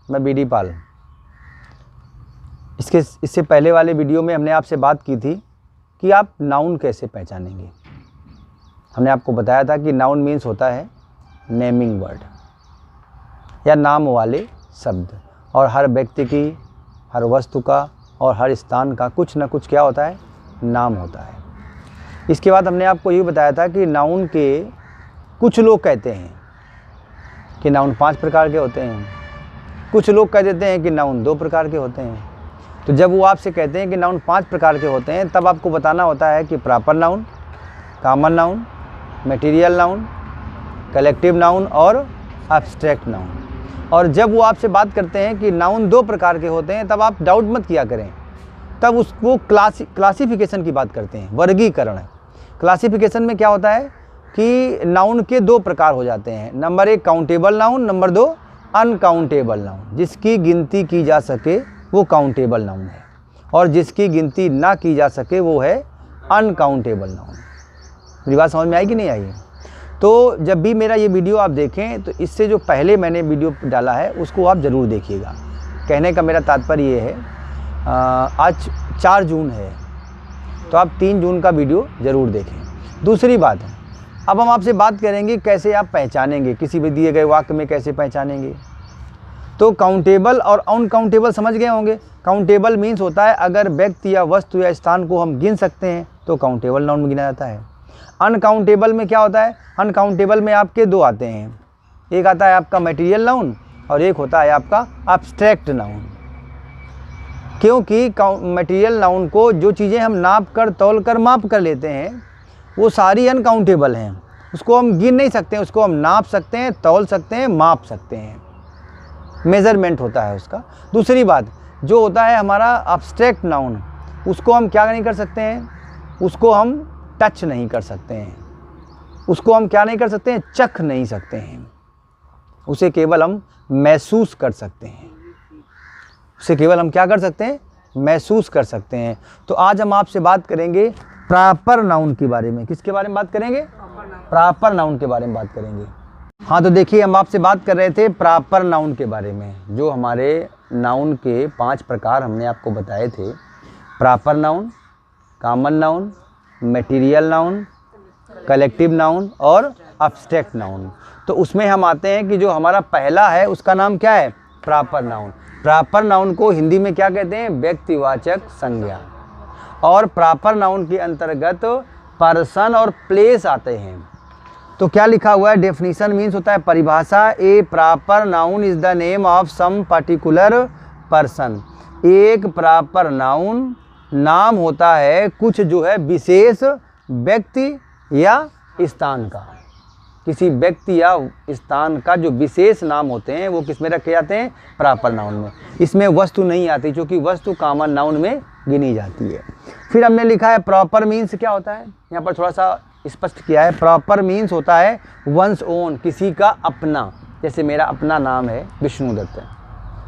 मैं बीडी पाल। इससे पहले वाले वीडियो में हमने आपसे बात की थी कि आप नाउन कैसे पहचानेंगे। हमने आपको बताया था कि नाउन मीन्स होता है नेमिंग वर्ड या नाम वाले शब्द, और हर व्यक्ति की, हर वस्तु का और हर स्थान का कुछ ना कुछ क्या होता है, नाम होता है। इसके बाद हमने आपको ये बताया था कि नाउन के कुछ लोग कहते हैं कि नाउन 5 प्रकार के होते हैं, कुछ लोग कह देते हैं कि नाउन 2 प्रकार के होते हैं। तो जब वो आपसे कहते हैं कि नाउन 5 प्रकार के होते हैं, तब आपको बताना होता है कि proper noun, common noun, material noun, collective noun और एब्स्ट्रैक्ट नाउन। और जब वो आपसे बात करते हैं कि नाउन 2 प्रकार के होते हैं, तब आप डाउट मत किया करें, तब उसको क्लासिफिकेशन की बात करते हैं, वर्गीकरण। क्लासिफिकेशन में क्या होता है कि नाउन के 2 प्रकार हो जाते हैं। Number 1 countable noun, number 2 uncountable noun. जिसकी गिनती की जा सके वो काउंटेबल नाउन है, और जिसकी गिनती ना की जा सके वो है अनकाउंटेबल नाउन। मेरी बात समझ में आई कि नहीं आई? तो जब भी मेरा ये वीडियो आप देखें तो इससे जो पहले मैंने वीडियो डाला है उसको आप ज़रूर देखिएगा। कहने का मेरा तात्पर्य ये है, आज 4 जून है तो आप 3 जून का वीडियो ज़रूर देखें। दूसरी बात है, अब हम आपसे बात करेंगे कैसे आप पहचानेंगे, किसी भी दिए गए वाक्य में कैसे पहचानेंगे। तो काउंटेबल और अनकाउंटेबल समझ गए होंगे। काउंटेबल मीन्स होता है अगर व्यक्ति या वस्तु या स्थान को हम गिन सकते हैं तो काउंटेबल नाउन में गिना जाता है। अनकाउंटेबल में क्या होता है, अनकाउंटेबल में आपके 2 आते हैं, एक आता है आपका मटेरियल नाउन और एक होता है आपका एब्स्ट्रैक्ट नाउन। क्योंकि मटेरियल नाउन को जो चीज़ें हम नाप कर, तौल कर, माप कर लेते हैं वो सारी अनकाउंटेबल हैं, उसको हम गिन नहीं सकते हैं, उसको हम नाप सकते हैं, तौल सकते हैं, माप सकते हैं, मेज़रमेंट होता है उसका। दूसरी बात जो होता है हमारा एब्स्ट्रैक्ट नाउन, उसको हम क्या नहीं कर सकते हैं, उसको हम टच नहीं कर सकते हैं, उसको हम क्या नहीं कर सकते हैं, चख नहीं सकते हैं, उसे केवल हम महसूस कर सकते हैं, उसे केवल हम क्या कर सकते हैं, महसूस कर सकते हैं। तो आज हम आपसे बात करेंगे प्रॉपर नाउन के बारे में। किसके बारे में बात करेंगे? प्रॉपर नाउन के बारे में बात करेंगे। हाँ, तो देखिए हम आपसे बात कर रहे थे प्रॉपर नाउन के बारे में। जो हमारे नाउन के 5 प्रकार हमने आपको बताए थे, proper noun, common noun, material noun, collective noun और एब्स्ट्रैक्ट नाउन। तो उसमें हम आते हैं कि जो हमारा पहला है उसका नाम क्या है, प्रॉपर नाउन। प्रॉपर नाउन को हिंदी में क्या कहते हैं, व्यक्तिवाचक संज्ञा। और प्रॉपर नाउन के अंतर्गत पर्सन और प्लेस आते हैं। तो क्या लिखा हुआ है, डेफिनेशन मीन्स होता है परिभाषा, a proper noun is the name of some particular person. एक प्रॉपर नाउन नाम होता है कुछ जो है विशेष व्यक्ति या स्थान का। किसी व्यक्ति या स्थान का जो विशेष नाम होते हैं वो किस में रखे जाते हैं, प्रॉपर नाउन में। इसमें वस्तु नहीं आती क्योंकि वस्तु कॉमन नाउन में गिनी जाती है। फिर हमने लिखा है प्रॉपर मीन्स क्या होता है, यहाँ पर थोड़ा सा स्पष्ट किया है। प्रॉपर मीन्स होता है वंस ओन, किसी का अपना। जैसे मेरा अपना नाम है विष्णुदत्त,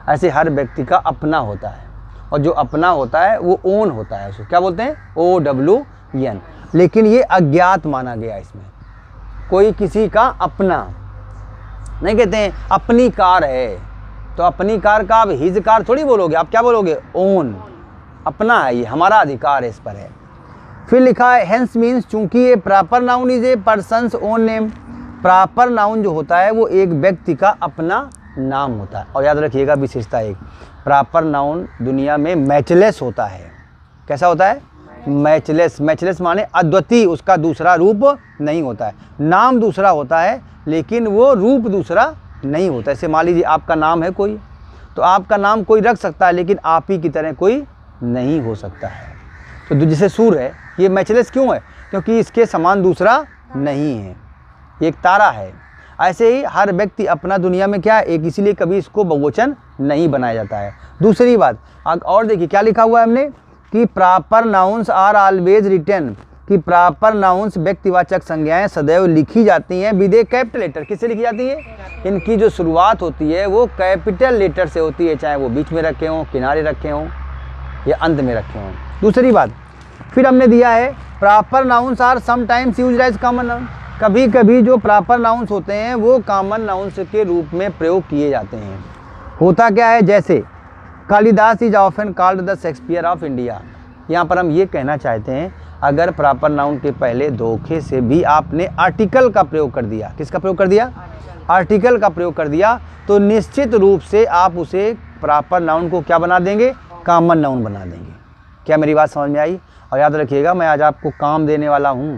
ऐसे हर व्यक्ति का अपना होता है, और जो अपना होता है वो ओन होता है, उसको क्या बोलते हैं, OWN। लेकिन ये अज्ञात माना गया। इसमें कोई किसी का अपना नहीं कहते हैं। अपनी कार है तो अपनी कार का आप हिज कार थोड़ी बोलोगे, आप क्या बोलोगे, ओन। अपना है, ये हमारा अधिकार है, इस पर है। फिर लिखा है हेंस मीन्स, चूंकि ये proper noun is A persons own name. Proper noun जो होता है वो एक व्यक्ति का अपना नाम होता है। और याद रखिएगा विशेषता एक, प्रॉपर नाउन दुनिया में मैचलेस होता है। कैसा होता है, मैचलेस। मैचलेस माने अद्वितीय, उसका दूसरा रूप नहीं होता है। नाम दूसरा होता है लेकिन वो रूप दूसरा नहीं होता। ऐसे मान लीजिए आपका नाम है कोई, तो आपका नाम कोई रख सकता है लेकिन आप ही की तरह कोई नहीं हो सकता है। तो जैसे सूर्य है, ये मैचलेस क्यों है, क्योंकि इसके समान दूसरा नहीं है, एक तारा है। ऐसे ही हर व्यक्ति अपना दुनिया में क्या है, एक, इसीलिए कभी इसको बहुवचन नहीं बनाया जाता है। दूसरी बात, और देखिए क्या लिखा हुआ है हमने कि proper nouns are always written, कि प्रॉपर नाउन्स व्यक्तिवाचक संज्ञाएं सदैव लिखी जाती हैं विद ए कैपिटल लेटर। किससे लिखी जाती है, इनकी जो शुरुआत होती है वो कैपिटल लेटर से होती है, चाहे वो बीच में रखे हों, किनारे रखे हों या अंत में रखे हों। दूसरी बात फिर हमने दिया है proper nouns are sometimes used as common noun. कभी कभी जो प्रॉपर नाउन्स होते हैं वो कॉमन नाउन्स के रूप में प्रयोग किए जाते हैं। होता क्या है, जैसे Kalidas is often called the Shakespeare of India. यहाँ पर हम ये कहना चाहते हैं, अगर प्रॉपर नाउन के पहले धोखे से भी आपने आर्टिकल का प्रयोग कर दिया, किसका प्रयोग कर दिया, आर्टिकल का प्रयोग कर दिया, तो निश्चित रूप से आप उसे प्रॉपर नाउन को क्या बना देंगे, कॉमन नाउन बना देंगे। क्या मेरी बात समझ में आई? और याद रखिएगा, मैं आज आपको काम देने वाला हूँ,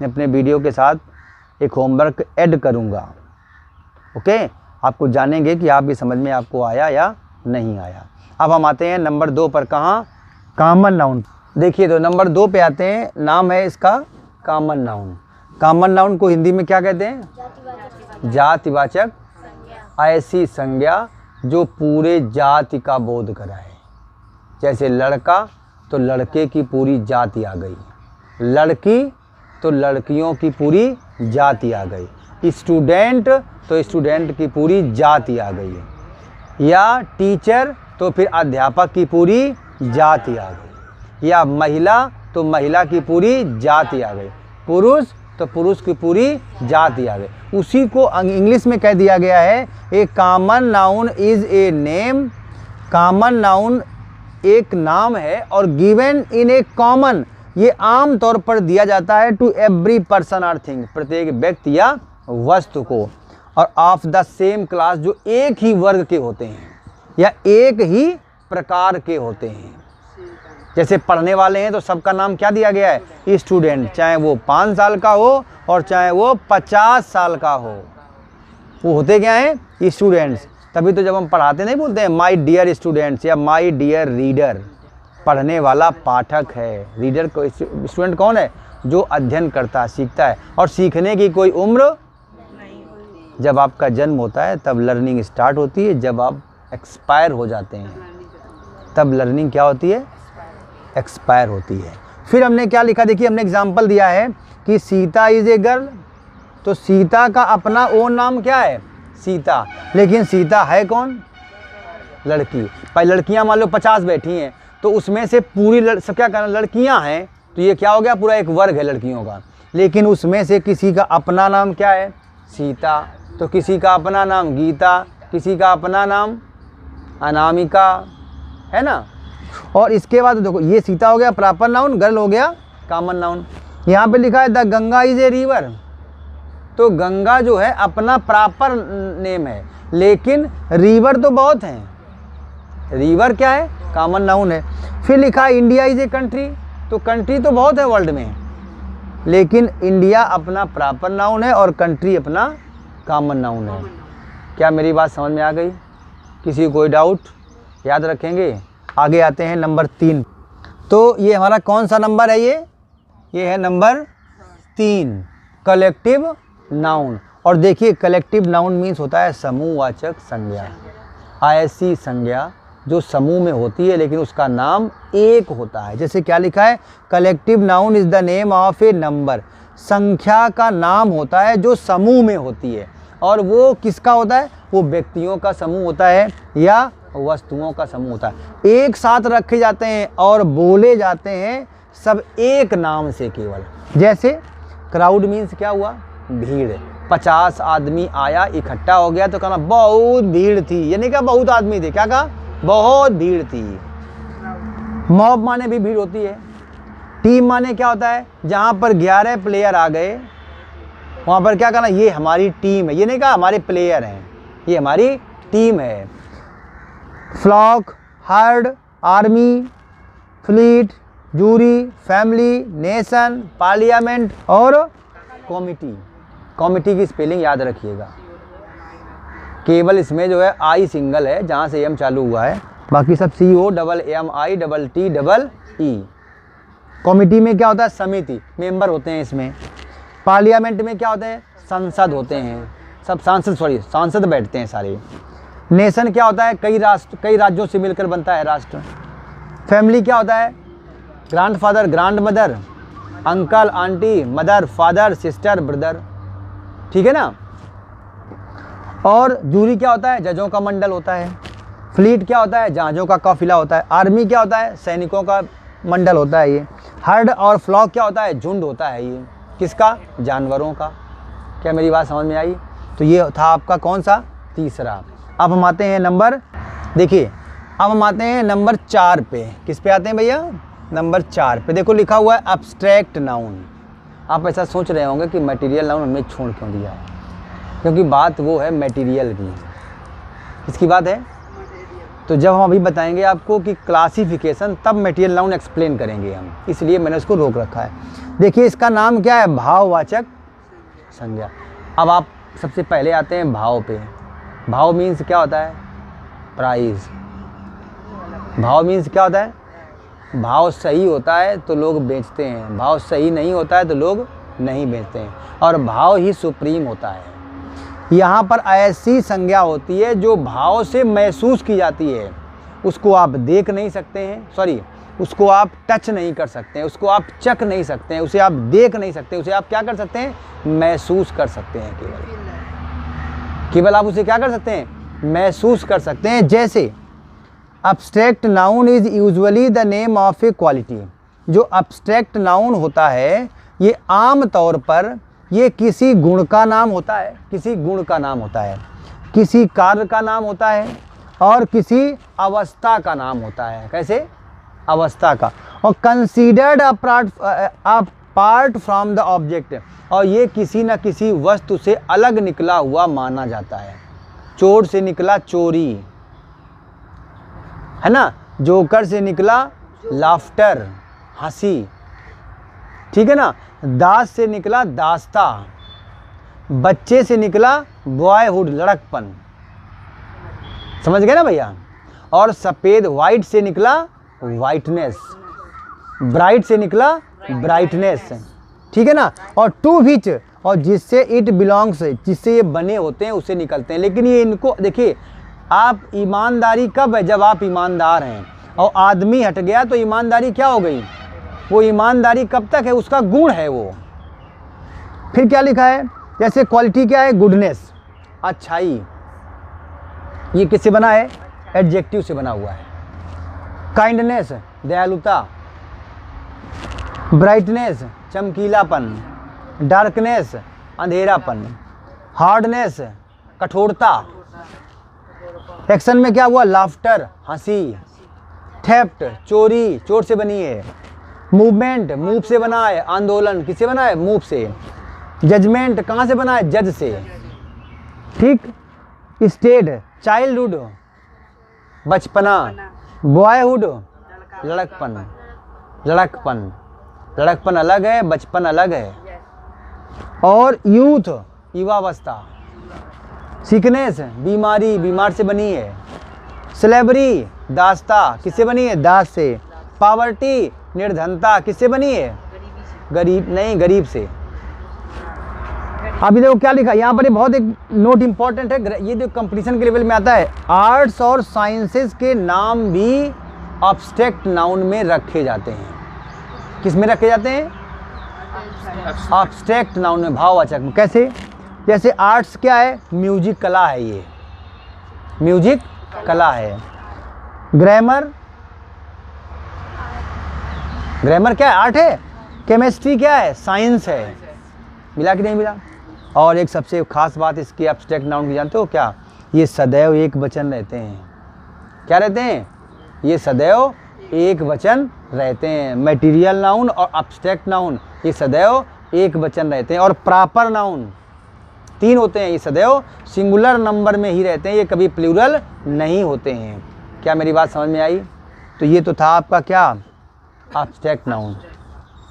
मैं अपने वीडियो के साथ एक होमवर्क ऐड करूँगा। ओके, आपको जानेंगे कि आप भी समझ में आपको आया या नहीं आया। अब हम आते हैं नंबर 2 पर, कहाँ, कॉमन नाउन। देखिए तो नंबर 2 पे आते हैं, नाम है इसका कॉमन नाउन। कॉमन नाउन को हिंदी में क्या कहते हैं, जातिवाचक ऐसी संज्ञा जो पूरे जाति का बोध कराए। जैसे लड़का तो लड़के की पूरी जाति आ गई, लड़की तो लड़कियों की पूरी जाति आ गई, स्टूडेंट तो स्टूडेंट की पूरी जाति आ गई, या टीचर तो फिर अध्यापक की पूरी जाति आ गई, या महिला तो महिला की पूरी जाति आ गई, पुरुष तो पुरुष की पूरी जाति आ गई। उसी को इंग्लिश में कह दिया गया है, a common noun is a name. Common noun एक नाम है और गिवन इन ए कॉमन, ये आम तौर पर दिया जाता है टू एवरी पर्सन और थिंग, प्रत्येक व्यक्ति या वस्तु को, और ऑफ द सेम क्लास, जो एक ही वर्ग के होते हैं या एक ही प्रकार के होते हैं। जैसे पढ़ने वाले हैं तो सबका नाम क्या दिया गया है, स्टूडेंट, चाहे वो 5 साल का हो और चाहे वो 50 साल का हो, वो होते क्या हैं, स्टूडेंट्स। तभी तो जब हम पढ़ाते नहीं बोलते हैं माय डियर स्टूडेंट्स या माय डियर रीडर, पढ़ने वाला पाठक है, रीडर को, स्टूडेंट कौन है, जो अध्ययन करता है, सीखता है, और सीखने की कोई उम्र नहीं। जब आपका जन्म होता है तब लर्निंग स्टार्ट होती है, जब आप एक्सपायर हो जाते हैं तब लर्निंग क्या होती है, एक्सपायर होती है। फिर हमने क्या लिखा, देखिए हमने एग्जाम्पल दिया है कि सीता इज ए गर्ल, तो सीता का अपना ओन नाम क्या है, सीता, लेकिन सीता है कौन, लड़की। भाई लड़कियां मान लो 50 बैठी हैं, तो उसमें से पूरी सब क्या करना, लड़कियां हैं, तो ये क्या हो गया, पूरा एक वर्ग है लड़कियों का, लेकिन उसमें से किसी का अपना नाम क्या है, सीता, तो किसी का अपना नाम गीता, किसी का अपना नाम अनामिका, है ना। और इसके बाद देखो, ये सीता हो गया प्रॉपर नाउन, गर्ल हो गया कॉमन नाउन। यहाँ पे लिखा है the Ganga is a river, तो गंगा जो है अपना प्रॉपर नेम है, लेकिन रिवर तो बहुत हैं, रिवर क्या है, कॉमन नाउन है। फिर लिखा है इंडिया इज ए कंट्री, तो कंट्री तो बहुत है वर्ल्ड में, लेकिन इंडिया अपना प्रॉपर नाउन है और कंट्री अपना कॉमन नाउन है। क्या मेरी बात समझ में आ गई? किसी को कोई डाउट? याद रखेंगे। आगे आते हैं नंबर 3। तो ये हमारा कौन सा नंबर है, ये है नंबर 3, कलेक्टिव नाउन। और देखिए कलेक्टिव नाउन मीन्स होता है समूहवाचक संज्ञा, ऐसी संज्ञा जो समूह में होती है लेकिन उसका नाम एक होता है। जैसे क्या लिखा है, collective noun is the name of A number, संख्या का नाम होता है जो समूह में होती है, और वो किसका होता है, वो व्यक्तियों का समूह होता है या वस्तुओं का समूह होता है। एक साथ रखे जाते हैं और बोले जाते हैं सब एक नाम से केवल। जैसे क्राउड मीन्स क्या हुआ, भीड़, 50 आदमी आया इकट्ठा हो गया तो कहना बहुत भीड़ थी, यानी क्या बहुत आदमी थे, क्या कहा, बहुत भीड़ थी। मॉब माने भी भीड़ होती है। टीम माने क्या होता है, जहाँ पर 11 प्लेयर आ गए वहाँ पर क्या कहना, ये हमारी टीम है, ये नहीं कहा हमारे प्लेयर हैं, ये हमारी टीम है। Flock, herd, army, fleet, jury, family, nation, parliament और कॉमिटी। कॉमिटी की स्पेलिंग याद रखिएगा, केवल इसमें जो है आई सिंगल है जहाँ से एम चालू हुआ है, बाकी सब COMMITEE। कॉमिटी में क्या होता है, समिति, मेंबर होते हैं इसमें। पार्लियामेंट में क्या होते हैं, संसद होते हैं, सब सांसद बैठते हैं सारे। नेशन क्या होता है, कई राज्यों से मिलकर बनता है राष्ट्र। फैमिली क्या होता है, grand father, grand mother, uncle, aunty, mother, father, sister, brother, ठीक है ना। और जूरी क्या होता है, जजों का मंडल होता है। फ्लीट क्या होता है, जहाज़ों का काफिला होता है। आर्मी क्या होता है, सैनिकों का मंडल होता है ये। हर्ड और फ्लॉक क्या होता है, झुंड होता है ये, किसका, जानवरों का। क्या मेरी बात समझ में आई? तो ये था आपका कौन सा, तीसरा। अब हम आते हैं नंबर, देखिए अब हम आते हैं नंबर 4 पे। किस पे आते हैं भैया? नंबर 4 पे। देखो लिखा हुआ है एब्स्ट्रैक्ट नाउन। आप ऐसा सोच रहे होंगे कि मटेरियल नाउन हमने छोड़ क्यों दिया है, क्योंकि बात वो है मटेरियल की। इसकी बात है, तो जब हम अभी बताएंगे आपको कि क्लासिफिकेशन, तब मटेरियल नाउन एक्सप्लेन करेंगे हम, इसलिए मैंने उसको रोक रखा है। देखिए इसका नाम क्या है? भाववाचक संज्ञा। अब आप सबसे पहले आते हैं भाव पे। भाव मीन्स क्या होता है? प्राइस। भाव मीन्स क्या होता है? भाव सही होता है तो लोग बेचते हैं, भाव सही नहीं होता है तो लोग नहीं बेचते हैं, और भाव ही सुप्रीम होता है। यहाँ पर ऐसी संज्ञा होती है जो भाव से महसूस की जाती है, उसको आप देख नहीं सकते हैं, सॉरी उसको आप टच नहीं कर सकते हैं, उसको आप चख नहीं सकते हैं, उसे आप देख नहीं सकते, उसे आप क्या कर सकते हैं? महसूस कर सकते हैं। केवल आप उसे क्या कर सकते हैं? महसूस कर सकते हैं। जैसे abstract noun is usually the name of A quality. जो अब्स्ट्रैक्ट नाउन होता है ये आम तौर पर ये किसी गुण का नाम होता है, किसी गुण का नाम होता है, किसी कार्य का नाम होता है, और किसी अवस्था का नाम होता है। कैसे? अवस्था का। और considered apart from the object, और ये किसी न किसी वस्तु से अलग निकला हुआ माना जाता है। चोर से निकला चोरी, है ना? जोकर से निकला लाफ्टर, हंसी, ठीक है ना? दास से निकला दास्ता, बच्चे से निकला बॉयहुड, लड़कपन। समझ गए ना भैया? और सफ़ेद, वाइट से निकला वाइटनेस, ब्राइट से निकला ब्राइटनेस, ठीक है ना? और टू विच, और जिससे इट बिलोंग्स, जिससे ये बने होते हैं उसे निकलते हैं। लेकिन ये इनको देखिए, आप ईमानदारी कब है? जब आप ईमानदार हैं, और आदमी हट गया तो ईमानदारी क्या हो गई? वो ईमानदारी कब तक है? उसका गुण है वो। फिर क्या लिखा है? जैसे क्वालिटी क्या है? गुडनेस, अच्छाई। ये किससे बना है? एडजेक्टिव से बना हुआ है। काइंडनेस, दयालुता। ब्राइटनेस, चमकीलापन। डार्कनेस, अंधेरापन। हार्डनेस, कठोरता। एक्शन में क्या हुआ? लाफ्टर, हंसी। थेफ्ट, चोरी, चोर से बनी है। मूवमेंट, मूव से बना है। आंदोलन किससे बना है? मूव से। जजमेंट कहाँ से बना है? जज से, ठीक। स्टेट, चाइल्डहुड, बचपना। बॉयहुड, लड़कपन। लड़कपन, लड़कपन अलग है, बचपन अलग है। और यूथ, युवावस्था। सिकनेस, बीमारी, बीमार से बनी है। स्लेवरी, दास्ता, किससे बनी है? दास से। पावर्टी, निर्धनता, किससे बनी है? गरीब नहीं, गरीब से। अभी देखो क्या लिखा यहाँ पर, बहुत एक नोट इंपॉर्टेंट है, ये जो कंपटीशन के लेवल में आता है। आर्ट्स और साइंसेस के नाम भी एब्स्ट्रैक्ट नाउन में रखे जाते हैं। किस में रखे जाते हैं? एब्स्ट्रैक्ट नाउन में, भाववाचक में। कैसे? जैसे आर्ट्स क्या है? म्यूजिक, कला है, ये म्यूजिक कला है। ग्रामर, ग्रामर क्या है? आर्ट है। केमिस्ट्री क्या है? साइंस है। मिला कि नहीं मिला? और एक सबसे खास बात इसकी एब्स्ट्रैक्ट नाउन की जानते हो क्या? ये सदैव एक वचन रहते हैं। क्या रहते हैं? ये सदैव एक वचन रहते हैं। मटेरियल नाउन और एब्स्ट्रैक्ट नाउन ये सदैव एक वचन रहते हैं। और प्रॉपर नाउन 3 होते हैं, ये सदैव सिंगुलर नंबर में ही रहते हैं, ये कभी प्लूरल नहीं होते हैं। क्या मेरी बात समझ में आई? तो ये तो था आपका क्या? Abstract noun.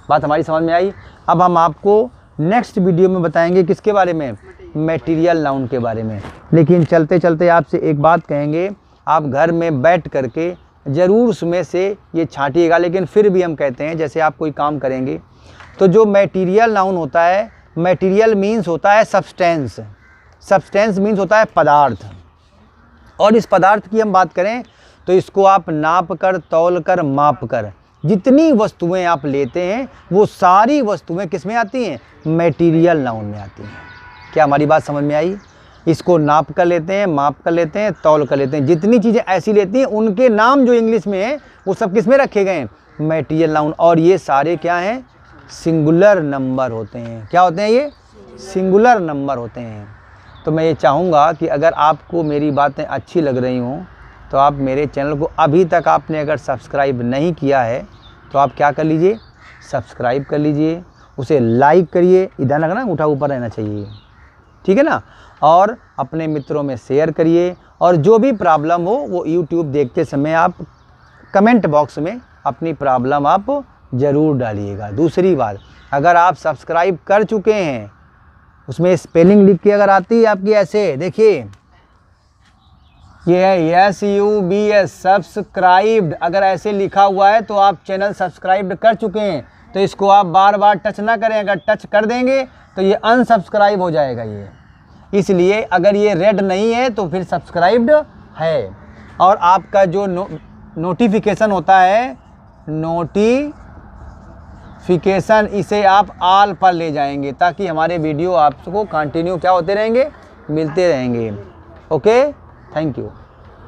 बात हमारी समझ में आई। अब हम आपको नेक्स्ट वीडियो में बताएंगे किसके बारे में? मटेरियल नाउन के बारे में। लेकिन चलते चलते आपसे एक बात कहेंगे, आप घर में बैठ करके ज़रूर उसमें से ये छांटिएगा। लेकिन फिर भी हम कहते हैं, जैसे आप कोई काम करेंगे तो जो मटेरियल नाउन होता है, मटेरियल मीन्स होता है सब्सटेंस, सब्सटेंस मीन्स होता है पदार्थ। और इस पदार्थ की हम बात करें तो इसको आप नाप कर, तौल कर, माप कर, जितनी वस्तुएं आप लेते हैं वो सारी वस्तुएं किस में आती हैं? मटेरियल नाउन में आती हैं। क्या हमारी बात समझ में आई? इसको नाप कर लेते हैं, माप कर लेते हैं, तौल कर लेते हैं। जितनी चीज़ें ऐसी लेती हैं उनके नाम जो इंग्लिश में हैं वो सब किस में रखे गए हैं? Material noun. और ये सारे क्या हैं? सिंगुलर नंबर होते हैं। क्या होते हैं? ये सिंगुलर नंबर होते हैं। तो मैं ये चाहूँगा कि अगर आपको मेरी बातें अच्छी लग रही हों तो आप मेरे चैनल को अभी तक आपने अगर सब्सक्राइब नहीं किया है तो आप क्या कर लीजिए, सब्सक्राइब कर लीजिए, उसे लाइक करिए, इधर रखना अंगूठा ऊपर रहना चाहिए, ठीक है ना, और अपने मित्रों में शेयर करिए। और जो भी प्रॉब्लम हो वो यूट्यूब देखते समय आप कमेंट बॉक्स में अपनी प्रॉब्लम आप ज़रूर डालिएगा। दूसरी बात, अगर आप सब्सक्राइब कर चुके हैं, उसमें स्पेलिंग लिख के अगर आती है आपकी ऐसे, देखिए ये है SUBS सब्सक्राइब्ड, अगर ऐसे लिखा हुआ है तो आप चैनल सब्सक्राइब कर चुके हैं। तो इसको आप बार बार टच ना करें, अगर टच कर देंगे तो ये अनसब्सक्राइब हो जाएगा ये। इसलिए अगर ये रेड नहीं है तो फिर सब्सक्राइब्ड है। और आपका जो नोटिफिकेशन होता है, नोटिफिकेशन, इसे आप ऑल पर ले जाएंगे ताकि हमारे वीडियो आपको कंटिन्यू क्या होते रहेंगे, मिलते रहेंगे। Okay, thank you.